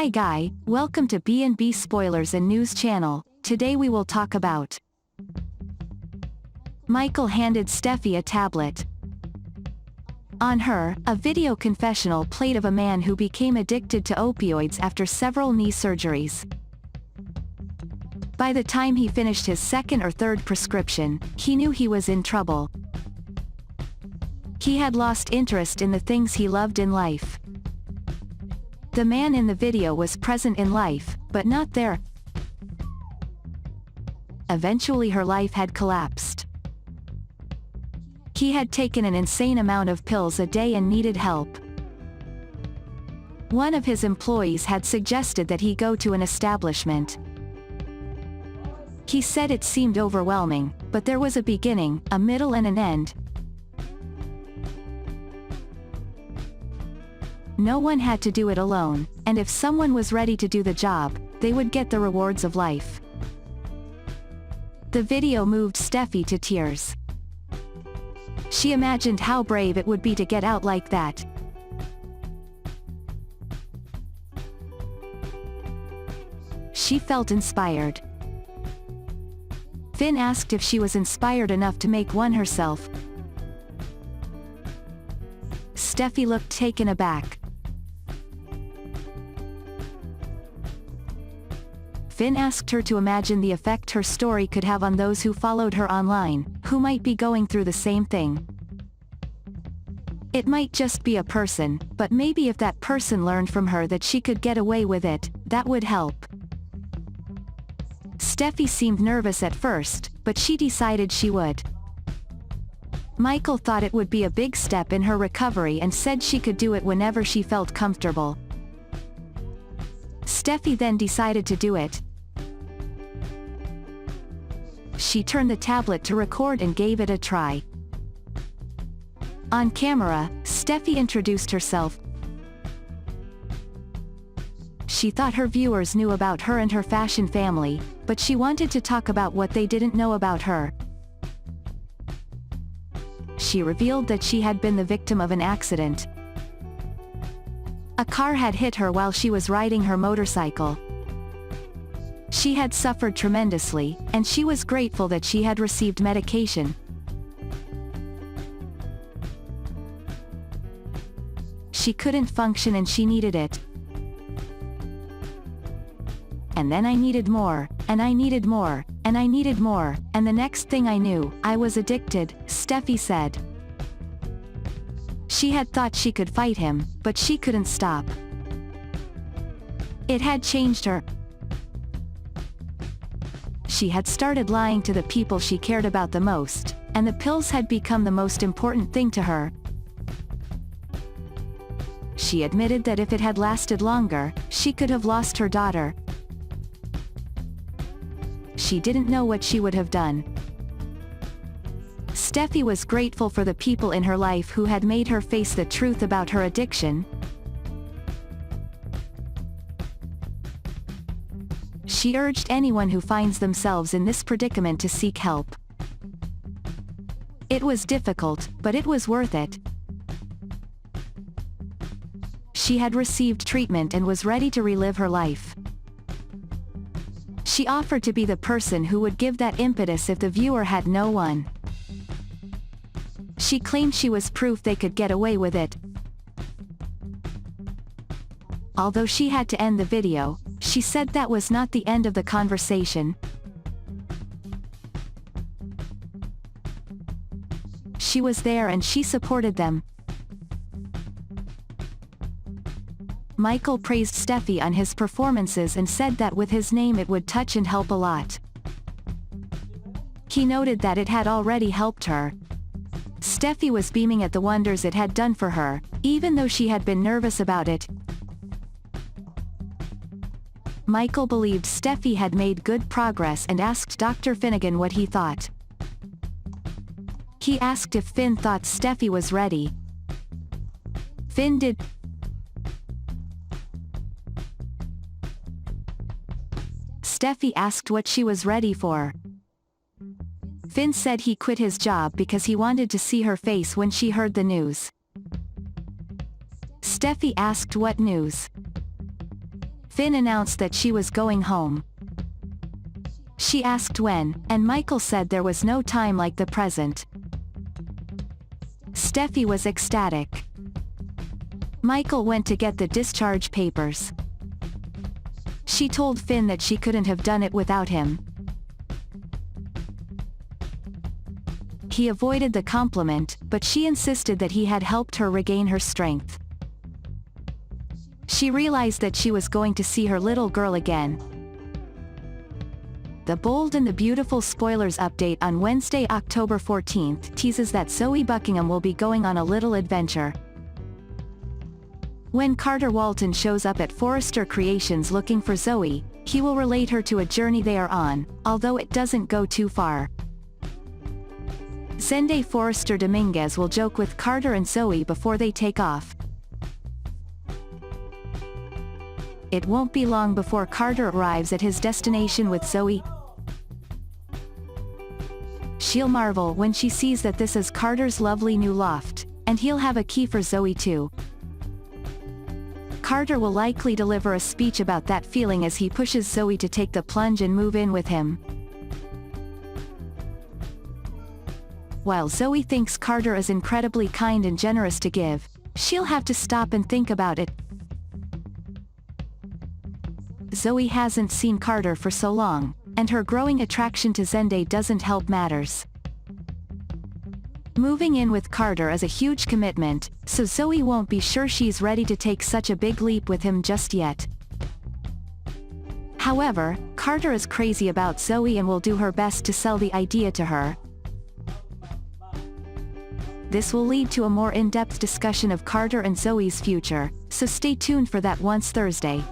Hi guy, welcome to B&B Spoilers and News channel. Today we will talk about Michael handed Steffy a tablet. On her, a video confessional played of a man who became addicted to opioids after several knee surgeries. By the time he finished his second or third prescription, he knew he was in trouble. He had lost interest in the things he loved in life. The man in the video was present in life, but not there. Eventually her life had collapsed. He had taken an insane amount of pills a day and needed help. One of his employees had suggested that he go to an establishment. He said it seemed overwhelming, but there was a beginning, a middle and an end. No one had to do it alone, and if someone was ready to do the job, they would get the rewards of life. The video moved Steffy to tears. She imagined how brave it would be to get out like that. She felt inspired. Finn asked if she was inspired enough to make one herself. Steffy looked taken aback. Finn asked her to imagine the effect her story could have on those who followed her online, who might be going through the same thing. It might just be a person, but maybe if that person learned from her that she could get away with it, that would help. Steffy seemed nervous at first, but she decided she would. Michael thought it would be a big step in her recovery and said she could do it whenever she felt comfortable. Steffy then decided to do it. She turned the tablet to record and gave it a try. On camera, Steffy introduced herself. She thought her viewers knew about her and her fashion family, but she wanted to talk about what they didn't know about her. She revealed that she had been the victim of an accident. A car had hit her while she was riding her motorcycle. She had suffered tremendously, and she was grateful that she had received medication. She couldn't function and she needed it. And then I needed more, and I needed more, and I needed more, and the next thing I knew, I was addicted, Steffy said. She had thought she could fight him, but she couldn't stop. It had changed her. She had started lying to the people she cared about the most, and the pills had become the most important thing to her. She admitted that if it had lasted longer, she could have lost her daughter. She didn't know what she would have done. Steffy was grateful for the people in her life who had made her face the truth about her addiction. She urged anyone who finds themselves in this predicament to seek help. It was difficult, but it was worth it. She had received treatment and was ready to relive her life. She offered to be the person who would give that impetus if the viewer had no one. She claimed she was proof they could get away with it. Although she had to end the video, she said that was not the end of the conversation. She was there and she supported them. Michael praised Steffy on his performances and said that with his name it would touch and help a lot. He noted that it had already helped her. Steffy was beaming at the wonders it had done for her, even though she had been nervous about it. Michael believed Steffy had made good progress and asked Dr. Finnegan what he thought. He asked if Finn thought Steffy was ready. Finn did. Steffy asked what she was ready for. Finn said he quit his job because he wanted to see her face when she heard the news. Steffy asked what news. Finn announced that she was going home. She asked when, and Michael said there was no time like the present. Steffy was ecstatic. Michael went to get the discharge papers. She told Finn that she couldn't have done it without him. He avoided the compliment, but she insisted that he had helped her regain her strength. She realized that she was going to see her little girl again. The Bold and the Beautiful spoilers update on Wednesday, October 14th teases that Zoe Buckingham will be going on a little adventure. When Carter Walton shows up at Forrester Creations looking for Zoe, he will relate her to a journey they are on, although it doesn't go too far. Zende Forrester Dominguez will joke with Carter and Zoe before they take off. It won't be long before Carter arrives at his destination with Zoe. She'll marvel when she sees that this is Carter's lovely new loft, and he'll have a key for Zoe too. Carter will likely deliver a speech about that feeling as he pushes Zoe to take the plunge and move in with him. While Zoe thinks Carter is incredibly kind and generous to give, she'll have to stop and think about it. Zoe hasn't seen Carter for so long, and her growing attraction to Zende doesn't help matters. Moving in with Carter is a huge commitment, so Zoe won't be sure she's ready to take such a big leap with him just yet. However, Carter is crazy about Zoe and will do her best to sell the idea to her. This will lead to a more in-depth discussion of Carter and Zoe's future, so stay tuned for that once Thursday.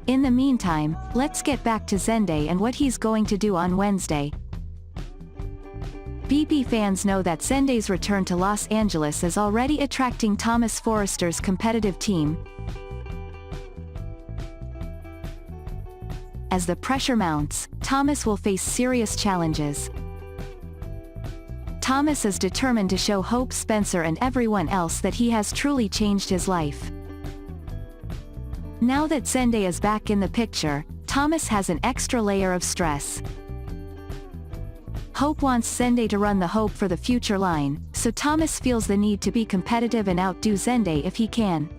In the meantime, let's get back to Zende and what he's going to do on Wednesday. BB fans know that Zende's return to Los Angeles is already attracting Thomas Forrester's competitive team. As the pressure mounts, Thomas will face serious challenges. Thomas is determined to show Hope Spencer and everyone else that he has truly changed his life. Now that Zende is back in the picture, Thomas has an extra layer of stress. Hope wants Zende to run the Hope for the Future line, so Thomas feels the need to be competitive and outdo Zende if he can.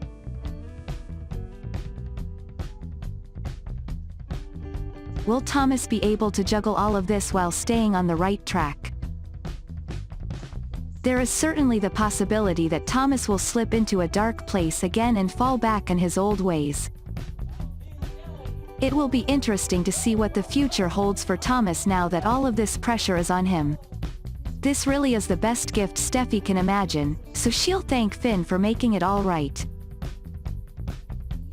Will Thomas be able to juggle all of this while staying on the right track? There is certainly the possibility that Thomas will slip into a dark place again and fall back on his old ways. It will be interesting to see what the future holds for Thomas now that all of this pressure is on him. This really is the best gift Steffi can imagine, so she'll thank Finn for making it all right.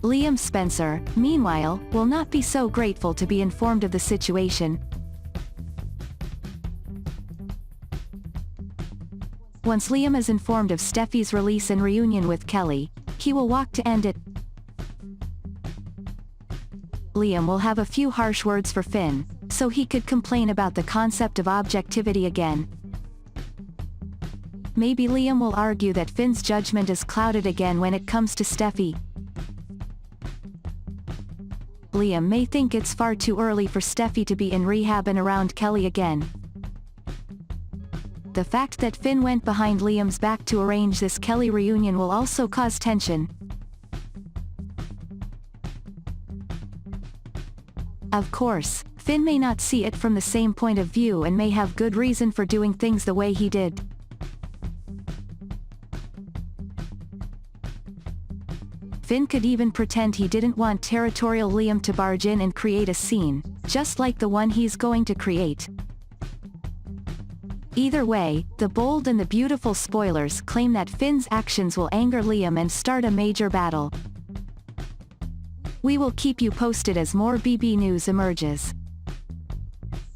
Liam Spencer, meanwhile, will not be so grateful to be informed of the situation. Once Liam is informed of Steffi's release and reunion with Kelly, he will walk to end it. Liam will have a few harsh words for Finn, so he could complain about the concept of objectivity again. Maybe Liam will argue that Finn's judgment is clouded again when it comes to Steffi. Liam may think it's far too early for Steffi to be in rehab and around Kelly again. The fact that Finn went behind Liam's back to arrange this Kelly reunion will also cause tension. Of course, Finn may not see it from the same point of view and may have good reason for doing things the way he did. Finn could even pretend he didn't want territorial Liam to barge in and create a scene, just like the one he's going to create. Either way, the Bold and the Beautiful spoilers claim that Finn's actions will anger Liam and start a major battle. We will keep you posted as more BB news emerges.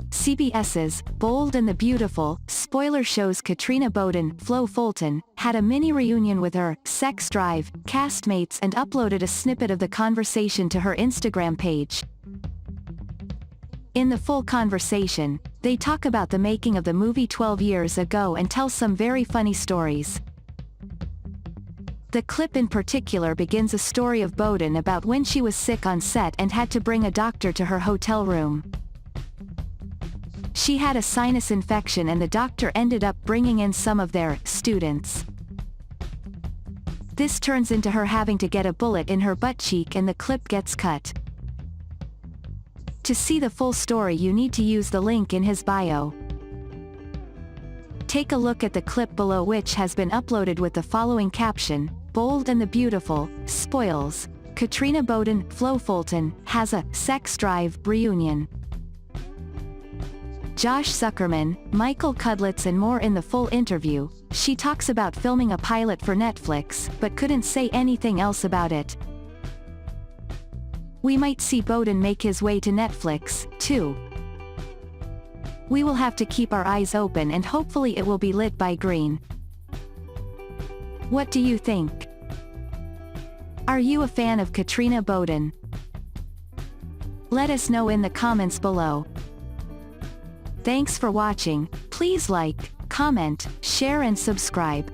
CBS's Bold and the Beautiful spoiler shows Katrina Bowden, Flo Fulton, had a mini reunion with her sex drive castmates and uploaded a snippet of the conversation to her Instagram page. In the full conversation, they talk about the making of the movie 12 years ago and tell some very funny stories. The clip in particular begins a story of Bowden about when she was sick on set and had to bring a doctor to her hotel room. She had a sinus infection and the doctor ended up bringing in some of their students. This turns into her having to get a bullet in her butt cheek and the clip gets cut. To see the full story you need to use the link in his bio. Take a look at the clip below, which has been uploaded with the following caption: Bold and the Beautiful, spoils. Katrina Bowden, Flo Fulton, has a sex drive reunion. Josh Zuckerman, Michael Cudlitz and more. In the full interview, she talks about filming a pilot for Netflix, but couldn't say anything else about it. We might see Bowden make his way to Netflix, too. We will have to keep our eyes open and hopefully it will be lit by green. What do you think? Are you a fan of Katrina Bowden? Let us know in the comments below. Thanks for watching. Please like, comment, share and subscribe.